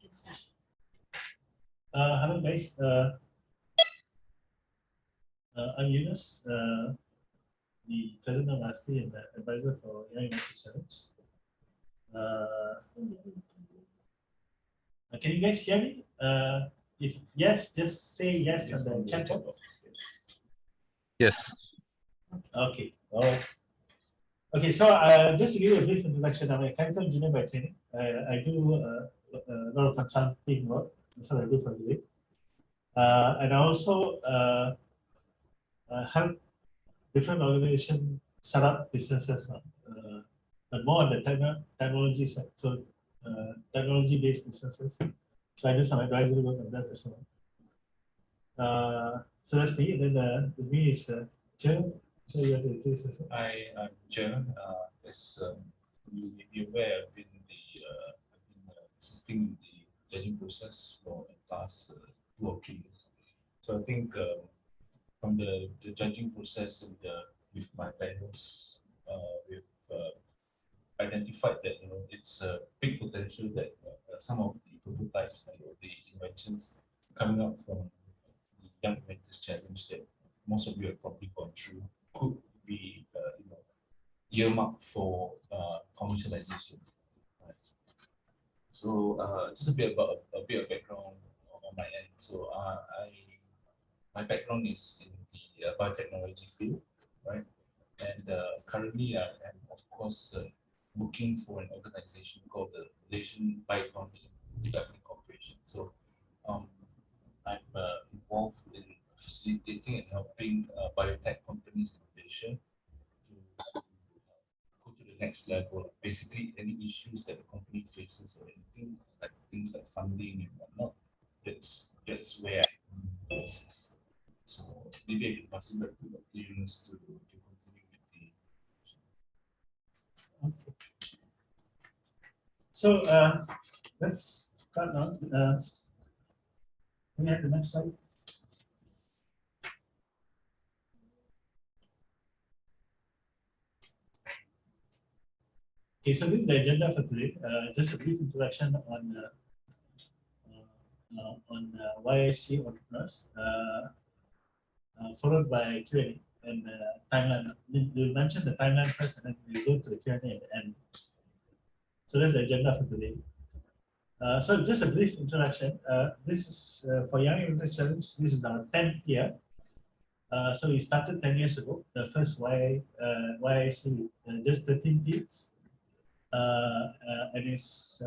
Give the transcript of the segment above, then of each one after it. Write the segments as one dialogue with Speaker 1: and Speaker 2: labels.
Speaker 1: discussion.
Speaker 2: Hello guys, I'm Yunus, the president of ASTI and the advisor for YIC-E Challenge. Can you guys hear me? If yes, just say yes on the chat box.
Speaker 3: Yes.
Speaker 2: Okay. All right. Okay, so just to give you a brief introduction, I'm a chemical engineer by training. I do a lot of consulting work. That's what I do for a living. And I also help different organizations set up businesses, but more on the technology side. So technology-based businesses. So I do some advisory work on that as well. So that's me. And then with me is Joe. So you have to introduce yourself.
Speaker 4: Hi, I'm Joe. As you may be aware, I've been assisting in the judging process for the last 2 or 3 years. So I think from the judging process and with my panels, we've identified that it's a big potential that some of the prototypes and the inventions coming up from the Young Inventors Challenge that most of you have probably gone through could be earmarked for commercialization. Right. So just a bit of background on my end. So my background is in the biotechnology field, right? And currently I am of course working for an organization called the Malaysian Bioeconomy Development Corporation. So I'm involved in facilitating and helping biotech companies in Malaysia to go to the next level. Basically, any issues that the company faces or anything like things like funding and whatnot, that's where I assist. So maybe I can pass it back to Dr. Yunus to continue with the.
Speaker 2: Okay. So let's start now. Can we have the next slide? Okay, so this is the agenda for today. Just a brief introduction on YIC entrepreneurs, followed by Q&A and timeline. We'll mention the timeline first, and then we'll go to the Q&A at the end. So that's the agenda for today. So just a brief introduction. This is for Young Inventors Challenge. This is our 10th year. So we started 10 years ago. The first YIC, just 13 teams. And it's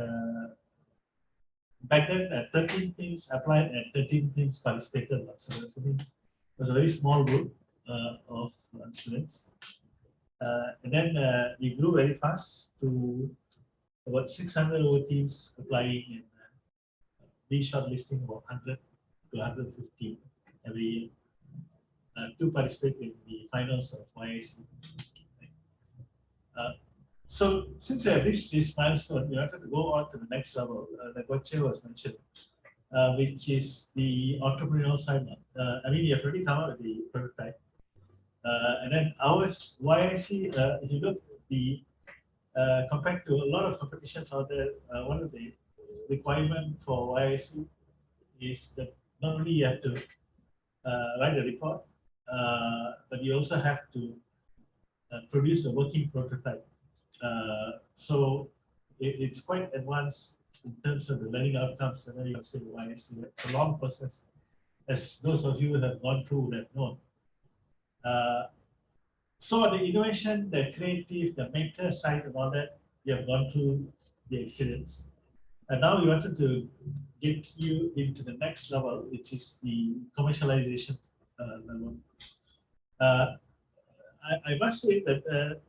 Speaker 2: back then 13 teams applied and 13 teams participated. So it was a very small group of students. And then we grew very fast to about 600 over teams applying and being shortlisting about 100 to 150 every year to participate in the finals of YIC. So since we have reached this milestone, we wanted to go on to the next level, like what Che was mentioned, which is the entrepreneurial side. I mean, you have already come out with the prototype. And then ours, YIC, if you look at the, compared to a lot of competitions out there, one of the requirements for YIC is that not only you have to write a report, but you also have to produce a working prototype. So it's quite advanced in terms of the learning outcomes whenever you say YIC. It's a long process, as those of you who have gone through would have known. So the innovation, the creative, the maker side and all that, you have gone through the experience. And now we wanted to get you into the next level, which is the commercialization level. I must say that,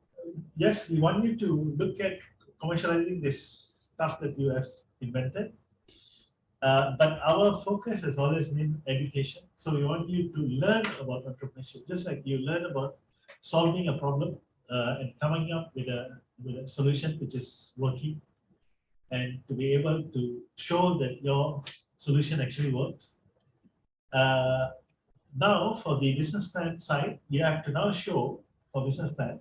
Speaker 2: yes, we want you to look at commercializing this stuff that you have invented. But our focus has always been education. So we want you to learn about entrepreneurship, just like you learn about solving a problem and coming up with a solution which is working, and to be able to show that your solution actually works. Now, for the business plan side, you have to now show, for business plan,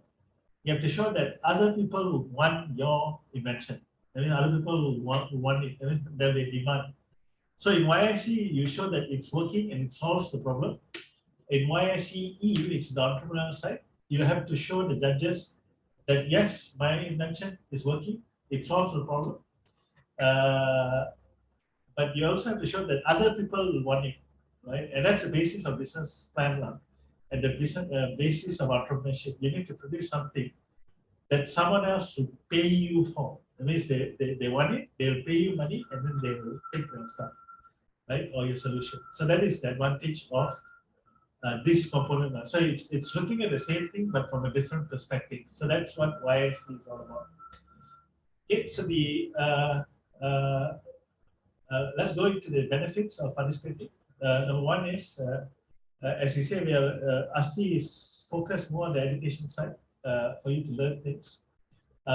Speaker 2: you have to show that other people would want your invention. I mean, other people want it. I mean, there will be demand. So in YIC, you show that it's working and it solves the problem. In YIC-E, which is the entrepreneurial side, you have to show the judges that yes, my invention is working, it solves the problem. But you also have to show that other people will want it, right? And that's the basis of business plan now. And the business basis of entrepreneurship. You need to produce something that someone else will pay you for. That means they want it, they'll pay you money, and then they will take your stuff, right? Or your solution. So that is the advantage of this component. So it's looking at the same thing, but from a different perspective. So that's what YIC is all about. Okay, so let's go into the benefits of participating. Number one is, as we say, ASTI is focused more on the education side for you to learn things.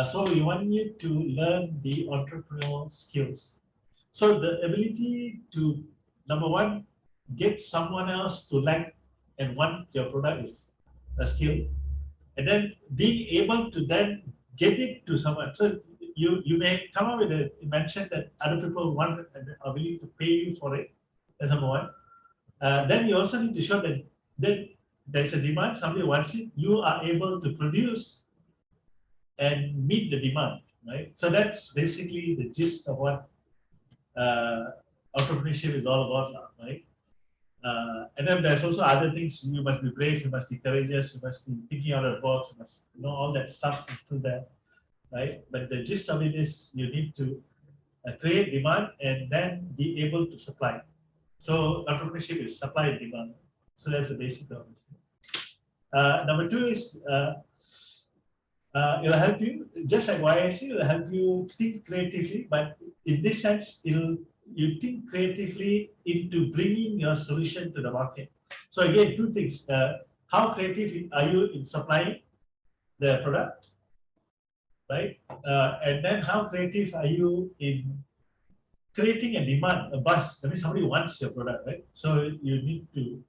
Speaker 2: So we want you to learn the entrepreneurial skills. So the ability to, number one, get someone else to like and want your product is a skill. And then being able to then get it to someone. So you may come up with an invention that other people want and are willing to pay you for it. That's number one. Then you also need to show that there's a demand, somebody wants it, you are able to produce and meet the demand, right? So that's basically the gist of what entrepreneurship is all about now, right? And then there's also other things. You must be brave, you must be courageous, you must be thinking out of the box, you must all that stuff is still there, right? But the gist of it is you need to create demand and then be able to supply. So entrepreneurship is supply and demand. So that's the basic of this thing. Number two is it'll help you, just like YIC, it'll help you think creatively, but in this sense, you think creatively into bringing your solution to the market. So again, two things. How creative are you in supplying the product, right? And then how creative are you in creating a demand, a buzz? That means somebody wants your product, right? So you need to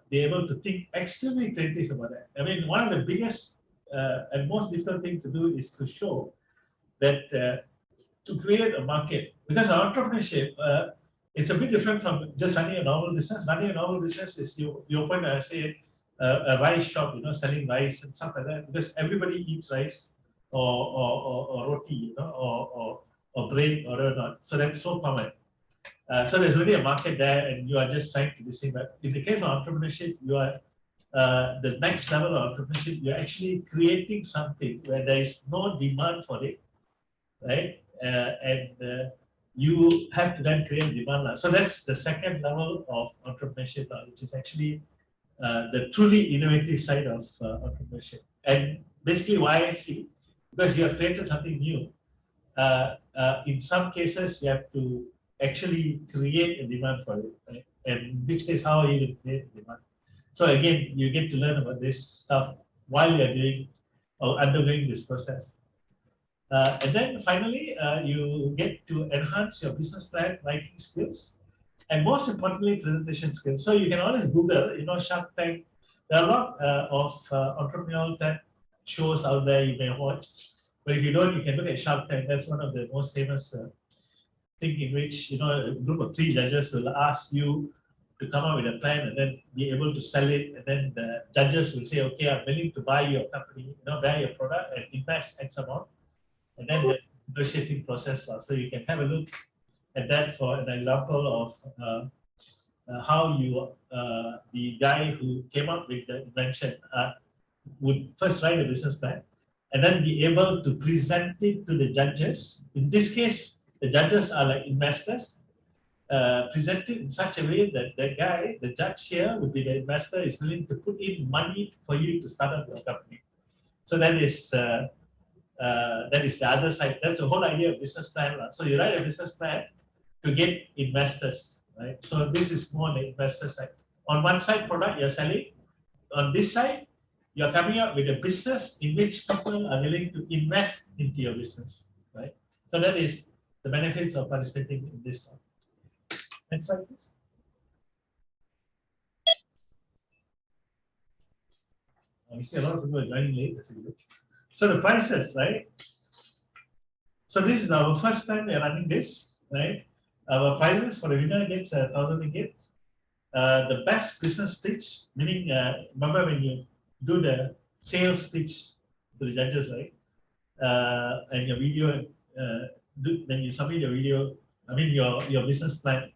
Speaker 2: be able to think extremely creative about that. I mean, one of the biggest and most difficult thing to do is to show that to create a market, because entrepreneurship, it's a bit different from just running a normal business. Running a normal business is you open say a rice shop, selling rice and stuff like that, because everybody eats rice or roti, or bread or whatnot. So that's so common. So there's already a market there, and you are just trying to listen. But in the case of entrepreneurship, you are the next level of entrepreneurship. You're actually creating something where there is no demand for it, right? And you have to then create demand. So that's the second level of entrepreneurship, which is actually the truly innovative side of entrepreneurship. And basically, why I see, because you have created something new. In some cases, you have to actually create a demand for it, right? And in which case, how are you going to create a demand? So again, you get to learn about this stuff while you're doing or undergoing this process. And then finally, you get to enhance your business plan writing skills, and most importantly, presentation skills. So you can always Google, Shark Tank. There are a lot of entrepreneurial shows out there you may watch. But if you don't, you can look at Shark Tank. That's one of the most famous thing in which a group of 3 judges will ask you to come up with a plan and then be able to sell it. And then the judges will say, okay, I'm willing to buy your company, buy your product and invest X amount. And then the negotiating process. So you can have a look at that for an example of how the guy who came up with the invention would first write a business plan and then be able to present it to the judges. In this case, the judges are like investors, presented in such a way that the judge here would be the investor, is willing to put in money for you to start up your company. So that is the other side. That's the whole idea of business plan. So you write a business plan to get investors, right? So this is more on the investor side. On one side, product you're selling. On this side, you're coming up with a business in which people are willing to invest into your business, right? So that is the benefits of participating in this one. Next slide, please. You see a lot of people are joining late. So the prices, right? So this is our first time we are running this, right? Our prizes for the winner gets 1,000 ringgit. The best business pitch, meaning remember when you do the sales pitch to the judges, right? And your video, then you submit your video, I mean your business plan,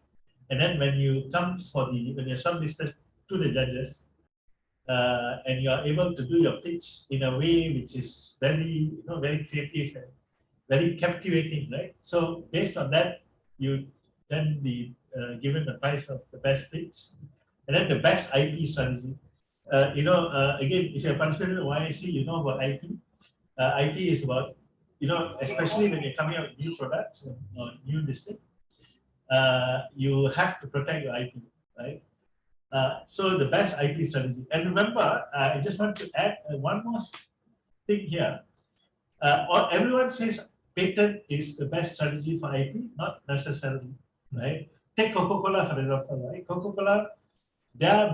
Speaker 2: and then when you come for when you're shortlisted to the judges, and you are able to do your pitch in a way which is very, very creative and very captivating, right? So based on that, you then be given the prize of the best pitch, and then the best IP strategy. Again, if you're participating in YIC, you know about IP. IP is about, especially when you're coming out with new products or new listing, you have to protect your IP, right? So the best IP strategy. And remember, I just want to add one more thing here. Everyone says patent is the best strategy for IP, not necessarily, right? Take Coca-Cola for example, right? Coca-Cola, their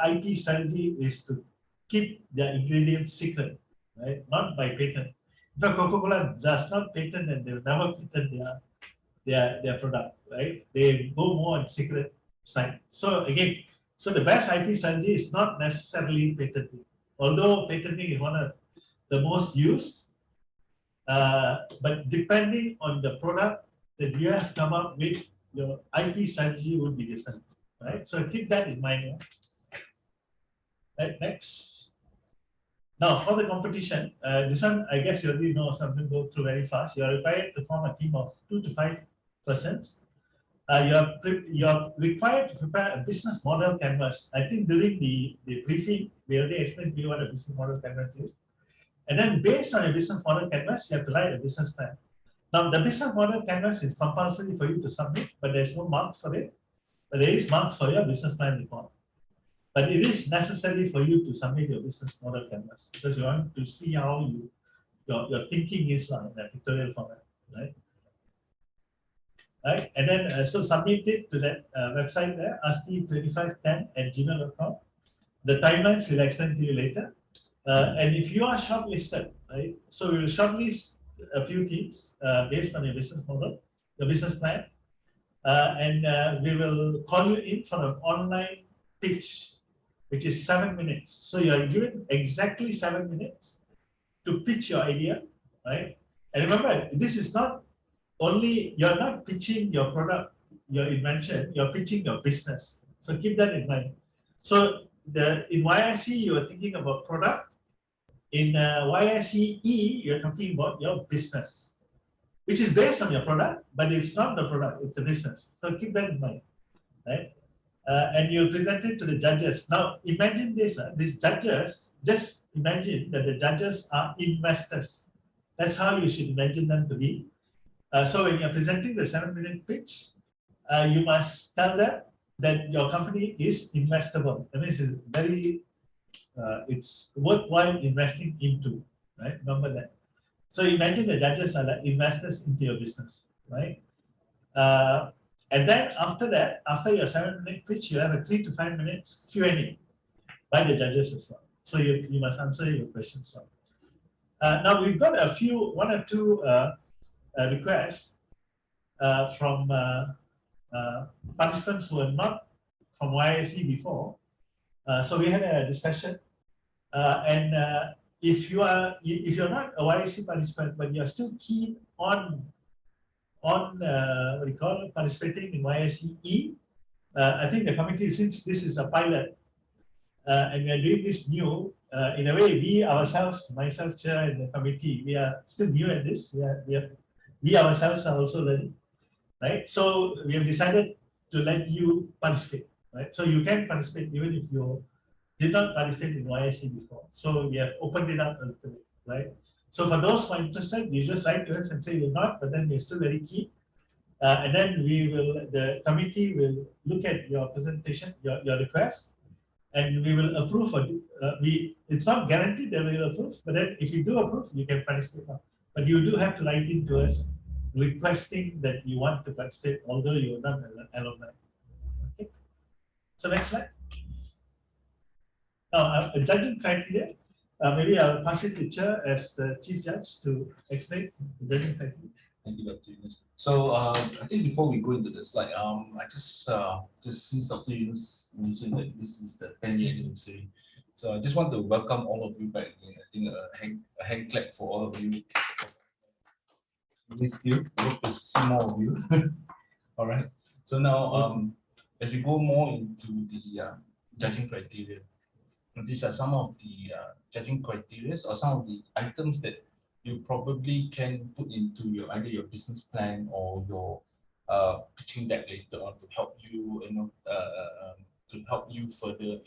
Speaker 2: IP strategy is to keep their ingredients secret, right? Not by patent. In fact, Coca-Cola does not patent and they will never patent their product, right? They go more on secret side. So again, so the best IP strategy is not necessarily patenting, although patenting is one of the most used. But depending on the product that you have come up with, your IP strategy would be different, right? So keep that in mind. Right, next. Now for the competition, this one I guess you already know, something go through very fast. You are required to form a team of 2 to 5 persons. You are required to prepare a business model canvas. I think during the briefing, we already explained to you what a business model canvas is. And then based on your business model canvas, you have to write a business plan. Now, the business model canvas is compulsory for you to submit, but there's no marks for it. But there is marks for your business plan report. But it is necessary for you to submit your business model canvas because you want to see how your thinking is in a pictorial format, right? Right, and then so submit it to that website there, asti2510@gmail.com. The timelines will explain to you later. And if you are shortlisted, right, so we will shortlist a few teams based on your business model, your business plan, and we will call you in for an online pitch, which is 7 minutes. So you are given exactly 7 minutes to pitch your idea, right? And remember, this is not only, you're not pitching your product, your invention, you're pitching your business. So keep that in mind. So in YIC, you are thinking about product. In YIC-E, you're talking about your business, which is based on your product, but it's not the product, it's the business. So keep that in mind, right? And you present it to the judges. Now, imagine this, these judges, just imagine that the judges are investors. That's how you should imagine them to be. So when you're presenting the 7-minute pitch, you must tell them that your company is investable. That means it's very, it's worthwhile investing into, right? Remember that. So imagine the judges are like investors into your business, right? And then after that, after your 7-minute pitch, you have a 3 to 5 minutes Q&A by the judges as well. So you must answer your questions. Now we've got one or two requests from participants who are not from YIC before. So we had a discussion, and if you're not a YIC participant but you're still keen on what we call participating in YIC-E, I think the committee, since this is a pilot and we are doing this new, in a way we ourselves, myself chair and the committee, we are still new at this. We ourselves are also learning, right? So we have decided to let you participate, right? So you can participate even if you did not participate in YIC before. So we have opened it up a little bit, right? So for those who are interested, you just write to us and say you're not, but then we're still very keen. And then the committee will look at your presentation, your request, and we will approve. It's not guaranteed that we will approve, but then if you do approve, you can participate now. But you do have to write in to us requesting that you want to participate, although you are not an alumni. Okay. So next slide. Now, judging criteria. Maybe I'll pass it to Chair as the Chief Judge to explain the judging criteria.
Speaker 4: Thank you, Dr. Yunus. So I think before we go into the slide, I just since Dr. Yunus mentioned that this is the 10-year anniversary, so I just want to welcome all of you back again. I think a hand clap for all of you. Missed you. Hope to see more of you. All right. So now, as we go more into the judging criteria, these are some of the judging criteria or some of the items that you probably can put into your either your business plan or your pitching deck later on to help you, to help you further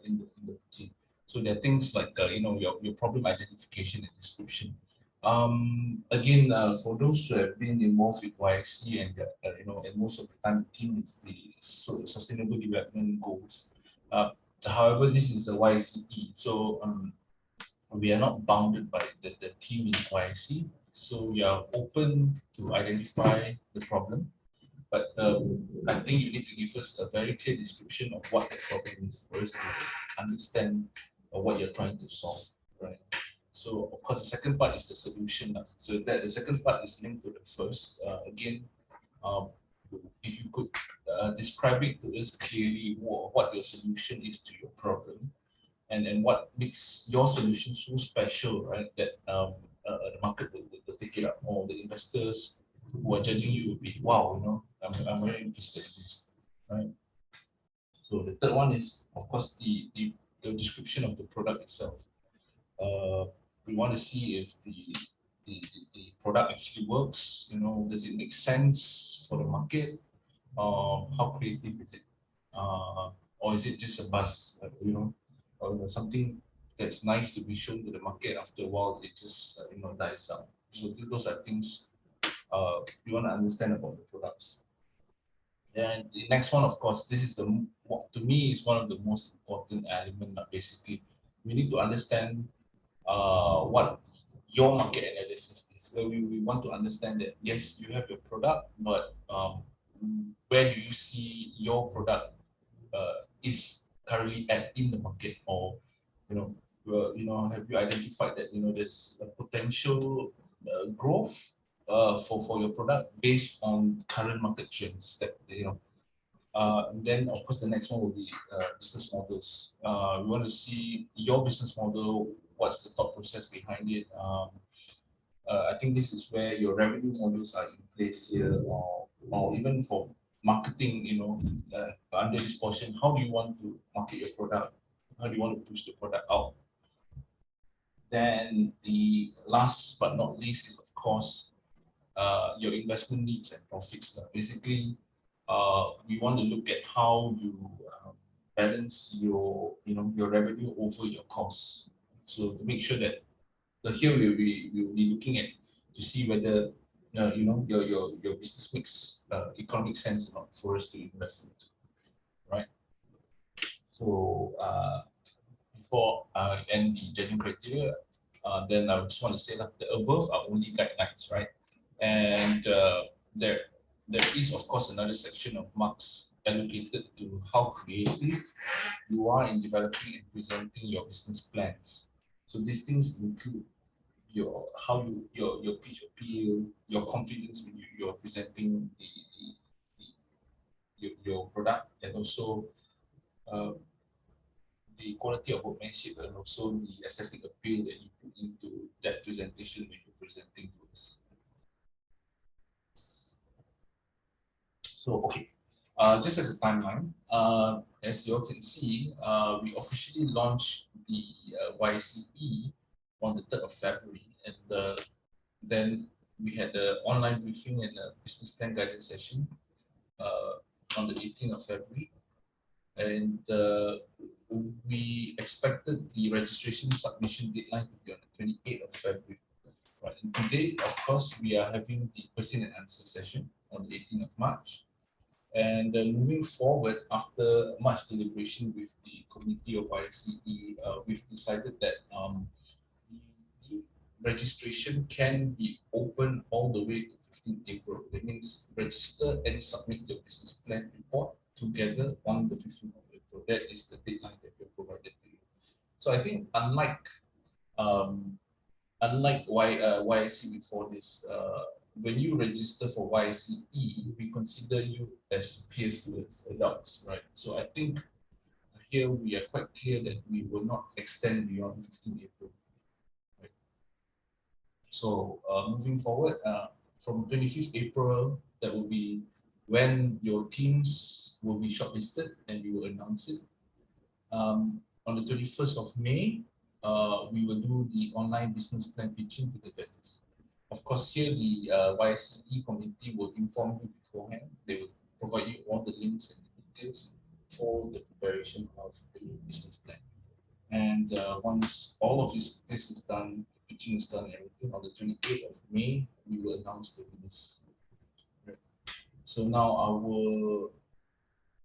Speaker 4: in the pitching. So there are things like your problem identification and description. Again, for those who have been involved with YIC and and most of the time the team is the sustainable development goals. However, this is a YIC-E, so we are not bounded by the team in YIC, so we are open to identify the problem, but I think you need to give us a very clear description of what the problem is for us to understand what you're trying to solve, right? So of course the second part is the solution. So that the second part is linked to the first. Again, if you could describe it to us clearly what your solution is to your problem, and what makes your solution so special, right? That the market will take it up, or the investors who are judging you will be, wow, I'm very interested in this, right? So the third one is, of course, the description of the product itself. We want to see if the product actually works. Does it make sense for the market? How creative is it? Or is it just a buzz? Or something that's nice to be shown to the market. After a while, it just dies out. So those are things you want to understand about the products. And the next one, of course, this is to me is one of the most important element. Basically, we need to understand what your market analysis is. Where we want to understand that yes, you have your product, but where do you see your product is currently at in the market, or have you identified that there's a potential growth for your product based on current market trends that and then of course the next one will be business models. We want to see your business model, what's the thought process behind it. I think this is where your revenue models are in place here, or even for marketing, under this portion, how do you want to market your product? How do you want to push the product out? Then the last but not least is, of course, your investment needs and profits. Basically, we want to look at how you balance your revenue over your costs. So to make sure that here we'll be looking at to see whether your business makes economic sense or not for us to invest into, right? So before I end the judging criteria, then I just want to say that the above are only guidelines, right? And there is of course another section of marks allocated to how creative you are in developing and presenting your business plans. So these things include your pitch appeal, your confidence when you're presenting your product, and also the quality of workmanship, and also the aesthetic appeal that you put into that presentation when you're presenting to us. So okay, just as a timeline, as you all can see, we officially launched the YIC-E on the 3rd of February, and then we had the online briefing and a business plan guidance session on the 18th of February, and we expected the registration submission deadline to be on the 28th of February. Right, and today, of course, we are having the question and answer session on the 18th of March. And moving forward, after much deliberation with the committee of YIC-E, we've decided that the registration can be open all the way to 15th April. That means register and submit your business plan report together on the 15th of April. That is the deadline that we provided to you. So I think unlike YIC before this, when you register for YIC-E, we consider you as peer students, adults, right? So I think here we are quite clear that we will not extend beyond 15 April. Right? So moving forward, from 25th April, that will be when your teams will be shortlisted and we will announce it. On the 21st of May, we will do the online business plan pitching to the judges. Of course, here the YIC-E committee will inform you beforehand. They will provide you all the links and the details for the preparation of the business plan. And once all of this is done, the pitching is done, everything, on the 28th of May, we will announce the winners. Right. So now I will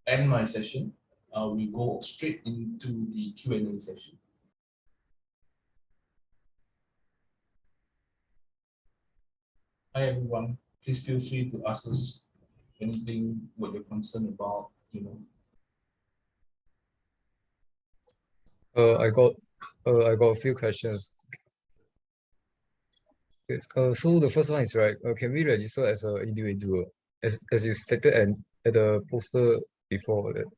Speaker 4: end my session. We go straight into the Q&A session. Hi everyone, please feel free to ask us anything what you're concerned about, you know.
Speaker 3: I got a few questions. Yes, so the first one is right. Can we register as an individual, as you stated at the poster before that?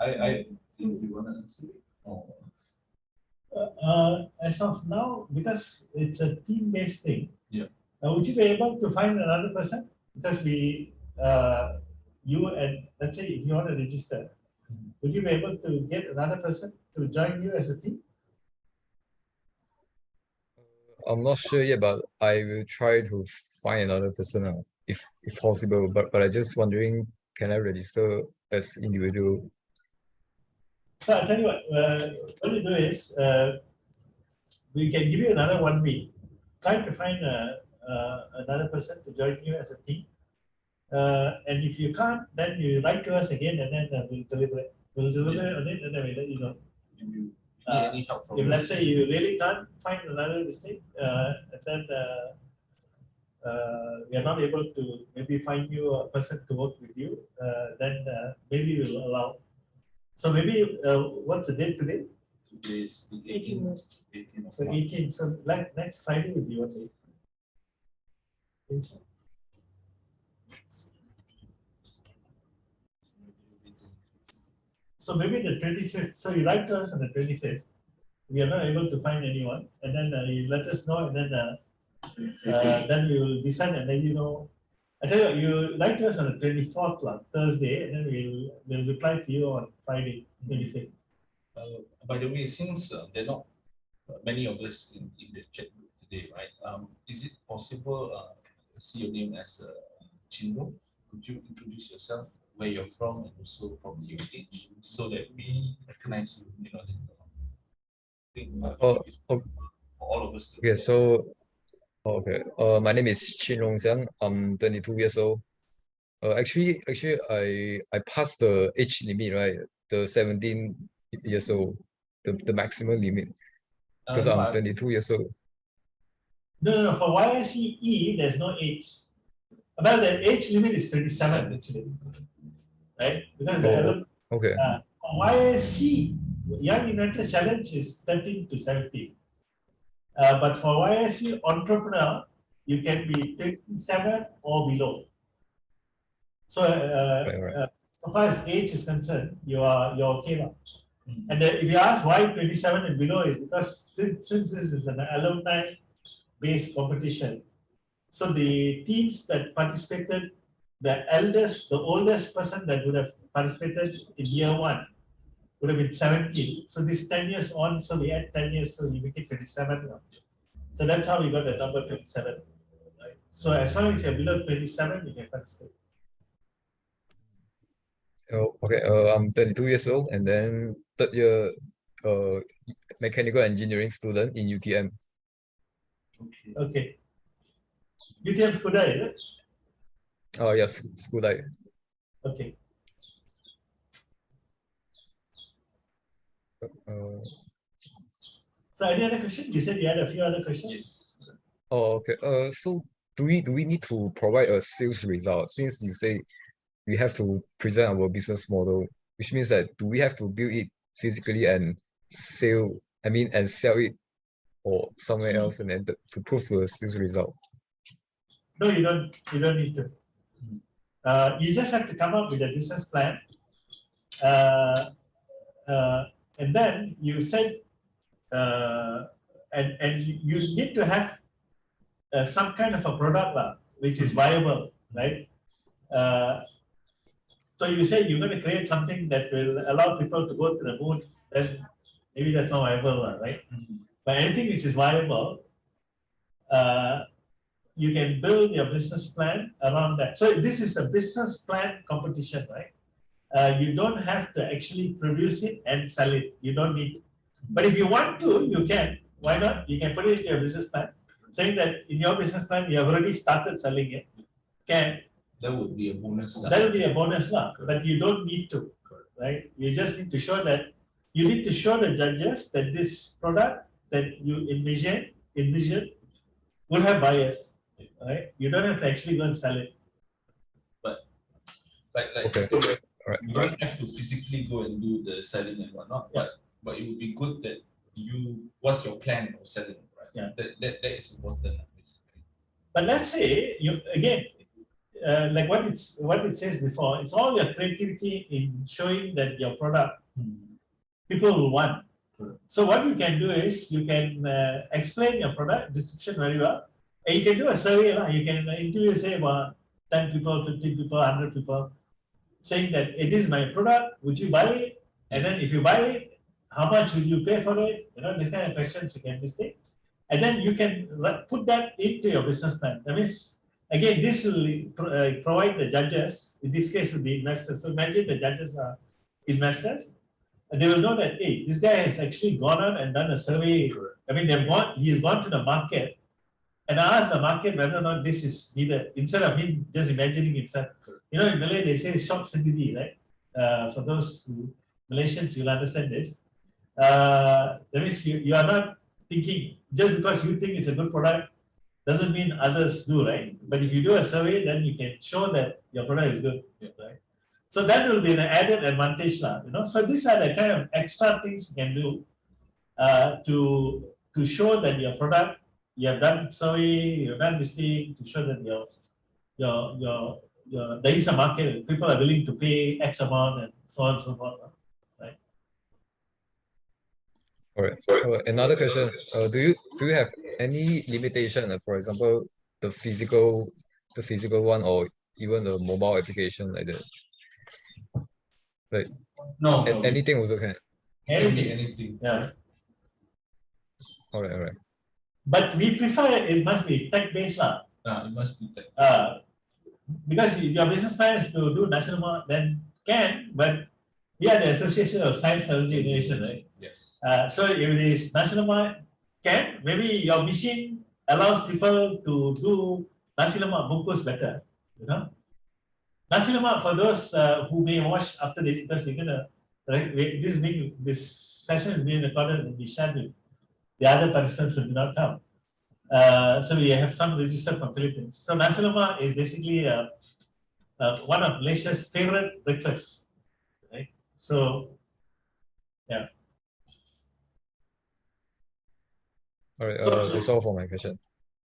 Speaker 4: I think you wanna answer it. Oh.
Speaker 2: As of now, because it's a team-based thing.
Speaker 4: Yeah.
Speaker 2: Would you be able to find another person? Because we, you and let's say if you want to register, would you be able to get another person to join you as a team?
Speaker 3: I'm not sure yet, but I will try to find another person if possible. But I just wondering, can I register as individual?
Speaker 2: So I'll tell you what you do is, we can give you another 1 week. Try to find another person to join you as a team. And if you can't, then you write to us again, and then we'll deliberate. We'll deliberate on it, and then we'll let you know.
Speaker 4: If you need any help from
Speaker 2: If
Speaker 4: us,
Speaker 2: let's say you really can't find another mistake, and then we are not able to maybe find you a person to work with you, then maybe we'll allow. So maybe what's the date today?
Speaker 4: today is the 18th. 18th of
Speaker 2: So
Speaker 4: March.
Speaker 2: 18. So like next Friday will be what day? So maybe the 25th. So you write to us on the 25th. We are not able to find anyone, and then you let us know, and then we will decide, and then you know. I tell you, you write to us on the 24th, Thursday, and then we'll reply to you on Friday, 25th.
Speaker 4: By the way, since there are not many of us in the chat group today, right? Is it possible to see your name as Chinro? Could you introduce yourself, where you're from, and also probably your age, so that we recognize you? You know, it's for all of us to.
Speaker 3: Okay, so okay. My name is Chin Rong Xiang. I'm 22 years old. Actually, I passed the age limit, right? The 17 years old, the maximum limit, because I'm 22 years old.
Speaker 2: No. For YIC-E, there's no age. Well, the age limit is 27 actually, right? Because
Speaker 3: okay.
Speaker 2: YIC, Young Inventor Challenge, is 13 to 17. But for YIC Entrepreneur, you can be 27 or below. So
Speaker 3: Right.
Speaker 2: so far as age is concerned, you're okay now. And if you ask why 27 and below, is because since this is an alumni-based competition, so the teams that participated, the oldest person that would have participated in year 1 would have been 17. So this 10 years on, so we add 10 years, so we make it 27. So that's how we got the number 27. Right? So as long as you're below 27, you can participate.
Speaker 3: Oh, okay. I'm 22 years old, and then third year mechanical engineering student in UTM.
Speaker 2: Okay. UTM Skoda, is it?
Speaker 3: Oh yes, school life.
Speaker 2: Okay. So any other questions? You said you had a few other questions.
Speaker 4: Yes.
Speaker 3: Oh, okay. So do we need to provide a sales result, since you say we have to present our business model which means that do we have to build it physically and sell, and sell it or somewhere else and then to prove the sales result?
Speaker 2: No, you don't need to. You just have to come up with a business plan. And then you said, and you need to have some kind of a product which is viable, right? So you say you're going to create something that will allow people to go to the moon, then maybe that's not viable, right? But anything which is viable, you can build your business plan around that. So this is a business plan competition, right? You don't have to actually produce it and sell it. You don't need to. But if you want to, you can. Why not? You can put it into your business plan, saying that in your business plan, you have already started selling it.
Speaker 4: That would be a bonus.
Speaker 2: That would be a bonus, but you don't need to, right? You just need to show that, you need to show the judges that this product that you envision will have buyers, right? You don't have to actually go and sell it.
Speaker 4: But like
Speaker 3: Okay. Alright.
Speaker 4: you don't have to physically go and do the selling and whatnot,
Speaker 2: Yeah.
Speaker 4: but it would be good that what's your plan for selling, right?
Speaker 2: Yeah.
Speaker 4: That is important, basically.
Speaker 2: But let's say you again, like what it says before, it's all your creativity in showing that your product people will want. So what you can do is you can explain your product description very well, and you can do a survey. You can interview, say, about 10 people, 50 people, 100 people, saying that it is my product, would you buy it? And then if you buy it, how much will you pay for it? This kind of questions you can mistake. And then you can put that into your business plan. That means, again, this will provide the judges, in this case, will be investors. So imagine the judges are investors, and they will know that, hey, this guy has actually gone out and done a survey. He's gone to the market and asked the market whether or not this is needed, instead of him just imagining himself. In Malay, they say shock sendiri, right? For those Malaysians, you'll understand this. That means you are not thinking, just because you think it's a good product, doesn't mean others do, right? But if you do a survey, then you can show that your product is good, right? So that will be an added advantage, So these are the kind of extra things you can do to show that your product, you have done survey, you have done this thing, to show that there is a market, people are willing to pay X amount and so on and so forth, right?
Speaker 3: All right. Another question. Do you have any limitation? For example, the physical one, or even the mobile application like that? Like
Speaker 4: No,
Speaker 3: anything also can.
Speaker 4: Anything.
Speaker 2: Yeah.
Speaker 3: All right.
Speaker 2: But we prefer it must be tech-based,
Speaker 4: It must be tech.
Speaker 2: because your business plan is to do national, then can, but we are the Association of Science, Technology, Innovation, right?
Speaker 4: Yes.
Speaker 2: So if it is national, can, maybe your machine allows people to do nasi lemak bungkus better, Nasi lemak, for those who may watch after this, because we're gonna, this session is being recorded and be shared with the other participants who do not come. So we have some registered from Philippines. So nasi lemak is basically one of Malaysia's favorite breakfasts, right? So, yeah.
Speaker 3: All right.
Speaker 2: So,
Speaker 3: that's all for my question.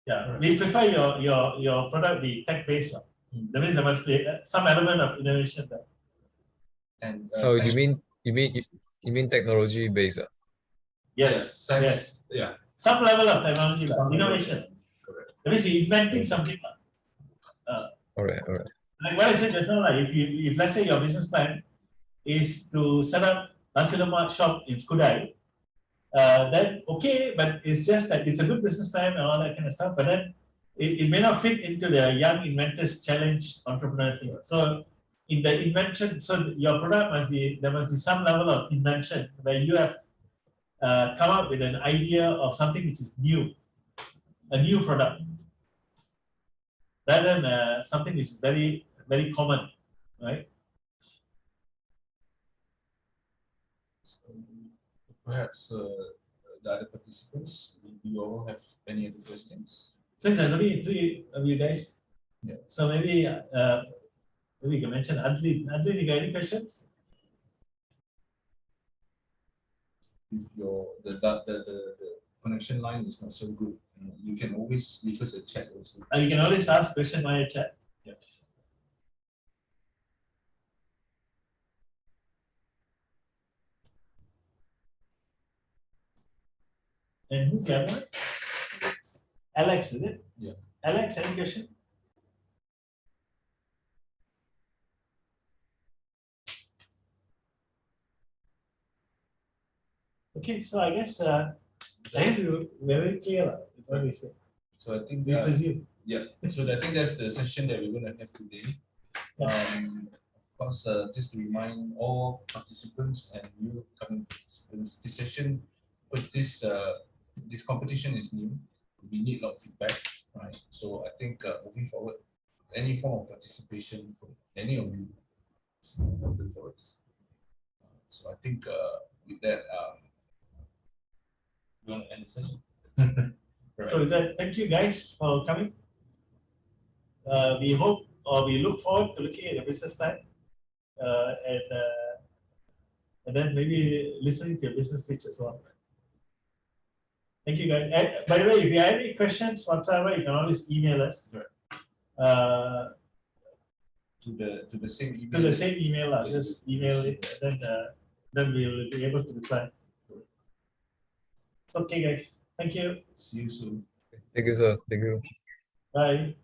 Speaker 2: Yeah, we prefer your product be tech-based. That means there must be some element of innovation there.
Speaker 4: And
Speaker 3: you mean technology based?
Speaker 2: Yes,
Speaker 4: science,
Speaker 2: yes.
Speaker 4: Yeah.
Speaker 2: Some level of technology, innovation.
Speaker 4: Correct.
Speaker 2: That means you're inventing something.
Speaker 3: All right.
Speaker 2: Like what I said just now, if let's say your business plan is to set up nasi lemak shop in Skudai, then okay, but it's just that it's a good business plan and all that kind of stuff, but then it may not fit into the Young Inventors Challenge entrepreneur thing. So in the invention, so your product there must be some level of invention where you have come up with an idea of something which is new, a new product, rather than something which is very, very common, right?
Speaker 4: So perhaps the other participants, do you all have any other questions?
Speaker 2: So there's only 3 of you guys.
Speaker 4: Yeah.
Speaker 2: So maybe you can mention Adli, you got any questions?
Speaker 4: if the connection line is not so good, you can always leave us a chat also.
Speaker 2: You can always ask question via chat.
Speaker 4: Yeah.
Speaker 2: And who's the other one? Alex, is it?
Speaker 4: Yeah.
Speaker 2: Alex, any question? Okay, so I guess we're very clear with what we said.
Speaker 4: So I think
Speaker 2: We presume.
Speaker 4: yeah. So I think that's the session that we're going to have today. Of course, just to remind all participants and new coming participants, this session, because this competition is new, we need a lot of feedback, right? So I think moving forward, any form of participation from any of you is important for us. So I think with that, we want to end the session.
Speaker 2: Right. So with that, thank you guys for coming. We hope or we look forward to looking at the business plan and then maybe listening to your business pitch as well. Thank you guys. And by the way, if you have any questions whatsoever, you can always email us.
Speaker 4: Right. To the same email.
Speaker 2: To the same email, just email it, and then we'll be able to reply. Okay, guys. Thank you.
Speaker 4: See you soon.
Speaker 3: Thank you, sir. Thank you.
Speaker 2: Bye.